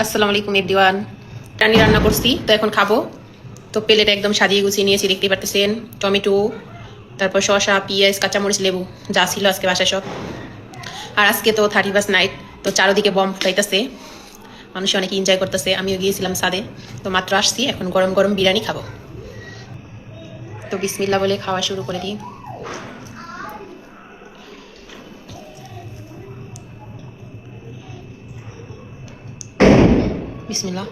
আসসালামু আলাইকুম এভরিওয়ান। টানি রান্না করছি, তো এখন খাবো। তো প্লেট একদম সাজিয়ে গুছিয়ে নিয়েছি, দেখতে পারতেছেন। টমেটো, তারপর শসা, পেঁয়াজ, কাঁচামরিচ, লেবু, যা ছিল আজকে বাসায় সব। আর আজকে তো 31 নাইট, তো চারোদিকে বম ফুটাইতেছে, মানুষ অনেক এনজয় করতেছে। আমিও গিয়েছিলাম সাদে, তো মাত্র আসছি, এখন গরম গরম বিরিয়ানি খাবো। তো বিসমিল্লাহ বলে খাওয়া শুরু করে দিই। বিসমিল্লাহ।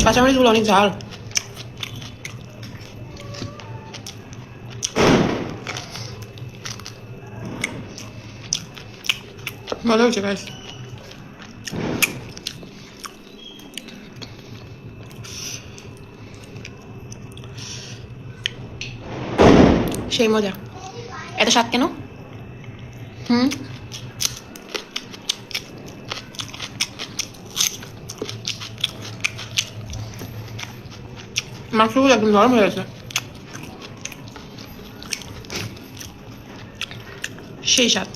কাঁচামরিচগুলো অনেক ঝাল। ভালো হয়েছে গাইস। সেই মজা। এত স্বাদ কেন? মাংসগুলো একদম নরম হয়ে গেছে, সেই স্বাদ।